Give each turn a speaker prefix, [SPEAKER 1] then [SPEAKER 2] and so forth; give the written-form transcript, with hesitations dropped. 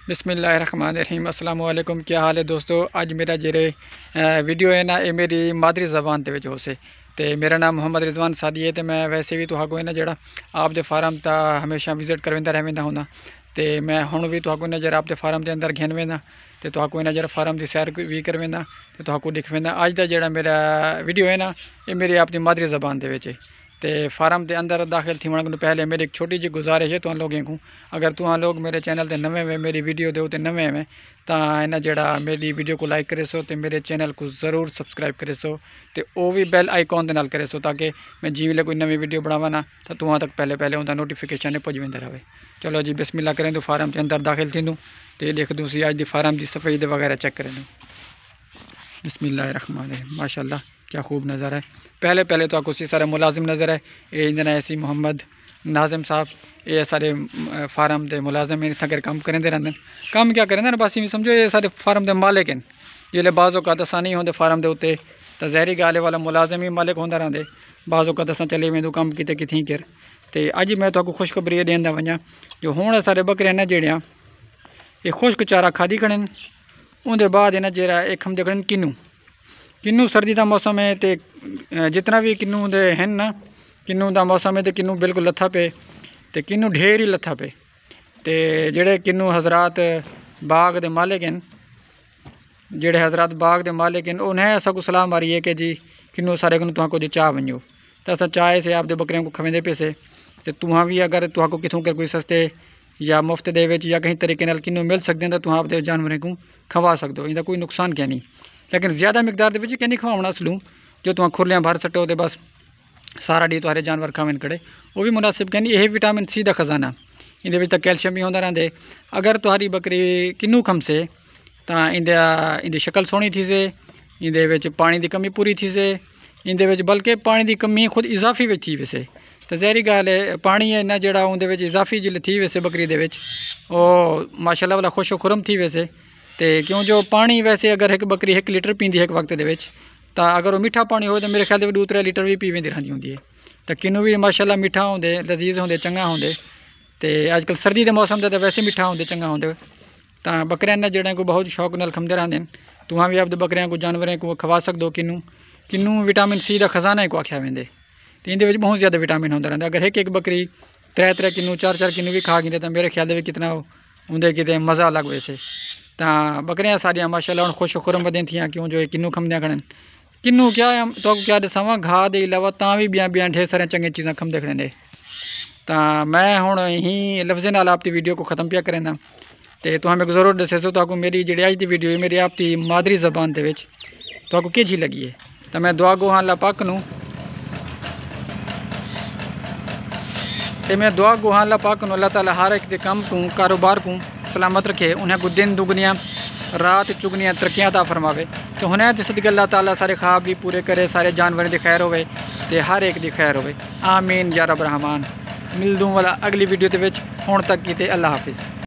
[SPEAKER 1] بسم اللہ الرحمن الرحیم۔ السلام علیکم، کیا حال ہے دوستو؟ اج میرا جڑے ویڈیو ہے نا، یہ میری مادری زبان تے وچ ہو سے تے میرا نام محمد رضوان سادی ہے تے میں ویسے بھی تہاکوں نا جڑا آپ دے فارم تا ہمیشہ وزٹ کروندا رہندا ہوندا تے میں ہن بھی تہاکوں نا جڑا آپ دے فارم دے اندر گھن ویندا تے تہاکوں نا جڑا فارم دی سیر بھی کرویندا تے تہاکوں دکھویندا۔ اج دا جڑا میرا ویڈیو ہے نا، یہ میری اپنی مادری زبان دے وچ ہے تے فارم دے اندر داخل تھیون کو پہلے میری ایک چھوٹی جی گزارش ہے تُہاں لوگوں کو، اگر تُہاں لوگ میرے چینل تے نویں ہوئے، میری ویڈیو دے اوتے نویں ہوئے تاں اینا جڑا میری ویڈیو کو لائک کرے سو تے میرے چینل کو ضرور سبسکرائب کرے سو تے او بھی بیل آئیکن دے نال کرے سو تاکہ میں جی ویلے کوئی نویں ویڈیو بناواں نا تاں تُہاں تک پہلے اوندا نوٹیفیکیشن پہنچ ویندا رہے۔ چلو جی بسم اللہ کریں تو فارم تے اندر داخل تھیندوں تے دیکھ دوں سی اج دی فارم دی صفائی دے وغیرہ چیک کریں دوں۔ بسم اللہ الرحمن الرحیم، ماشاءاللہ کیا خوب نظر ہے۔ پہلے تو آپ کو سارے ملازم نظر ہے، یہ انجنا ایسی محمد ناظم صاحب، یہ سارے فارم دے ملازم ہیں، اتنا کر کام کریں دے رہتے ہیں۔ کام کیا کریں دے نا، بس یہ سمجھو یہ سارے فارم دے مالک ہیں۔ جیلے بعض اوقات اساں نہیں ہوندے فارم دے اوتے تو ظاہری گل والا ملازم ہی مالک ہوندا رہندے، بعض اوقات اساں چلے ویندو کام کیتے کتھیں کر تے اج میں تو کو خوشخبری دیندا ونجاں جو ہن سارے بکرے نا جڑیاں یہ خشک چارہ کھادی کھڑن، اون دے بعد نا جڑا ایک ہم دیکھن کنوں سردی دا موسم ہے تے جتنا بھی کنوں دے ہیں نا، کنوں دا موسم ہے تے کنوں بالکل لتھا پے تے کنوں ڈھیر ہی لتھا پے تے جڑے کنوں حضرات باغ دے مالک ہیں، جڑے حضرات باغ دے مالک ہیں انہیں ایسا کو سلام آ رہی ہے کہ جی کنوں سارے کنوں تہاں کو جی چاہ ونجو تے اساں چائے سے آپ دے بکریاں کو کھویندے پیسے تے تہاں بھی اگر تہاں کو کتھوں کر کوئی سستے یا مفت دے وچ یا کہیں طریقے نال کنوں مل سکدے ہیں تے تہاں آپ دے جانوراں کو کھوا سکدو، ایندا کوئی نقصان کیا نہیں، لیکن زیادہ مقدار دے وچ کہ نہیں کھواونا سلوں جو تہاں کھرلیاں بھر سٹو تے بس سارا ڈی تہاڈے جانور کھاویں کڑے، وہ بھی مناسب کہ نہیں۔ یہ وٹامن سی دا خزانہ، اندے وچ کیلشیم بھی ہوندا رہندے۔ اگر تہاڈی بکری کنوں کھم سے تاں اندی شکل سونی تھی سے، اندے وچ پانی دی کمی پوری تھی سے، اندے وچ بلکہ پانی دی کمی خود اضافی وچ تھی ویسے تے ظاہری گل ہے پانی ہے نا جڑا اون دے وچ اضافی جل تھی ویسے بکری دے وچ او ماشاءاللہ والا خوش و خرم تھی ویسے تے کیوں جو پانی ویسے اگر ایک بکری 1 لیٹر پیندی ہے ایک وقت دے وچ تاں اگر وہ میٹھا پانی ہوئے تو میرے خیال دے 2-3 لیٹر بھی پی ویندی رہندی ہوندی ہے تے کنوں بھی ماشاءاللہ میٹھا ہوندے، لذیذ ہوندے، چنگا ہوندے تے اج کل سردی دے موسم دے ویسے میٹھا ہوندے، چنگا ہوندے تاں بکریاں نے جڑے کو بہت شوق نال کھمدے رہندے، تہاں بھی آپ دے بکریاں کو جانوراں کو کھوا سکدو۔ کنوں وٹامن سی دا خزانہ کو آکھیا ویندے تے اندے وچ بہت زیادہ وٹامن ہوندا رہندا۔ اگر ایک بکری 3 کنوں 4 کنوں بھی کھا گئی تے میرے خیال دے کتنا ہوندے کتے مزہ الگ ویسے تاں بکریاں ساریاں ماشاءاللہ ہن خوش و خرم ودیں تھیاں کیوں جو کنوں کھمدیاں کھڑن۔ کنوں کیا تو کیا دساواں گھا دے علاوہ تاں بھی بیاں ڈھیر سارے چنگے چیزاں کھمدے کھڑے نے تاں میں ہن ہی لفظ نال آپ دی ویڈیو کو ختم پیا کریندا تے تہاں میں ضرور دسے سو تاکہ میری جڑی اج دی ویڈیو ہے میری آپ دی مادری زبان دے وچ تہاکوں کی جی لگی ہے تے میں دعا گو ہاں اللہ پاک نوں اللہ تعالیٰ ہر ایک دے کام کو کاروبار کو سلامت رکھے، انہیں کو دن دگنیاں رات چگنیاں ترقیاں عطا فرماوے تو انہیں دے صدقے اللہ تعالیٰ سارے خواب بھی پورے کرے، سارے جانوروں دی خیر ہوئے تے ہر ایک دی خیر ہوئے، آمین یا رب الرحمن۔ مل دوں والا اگلی ویڈیو دے وچ، ہون تک کی تے اللہ حافظ۔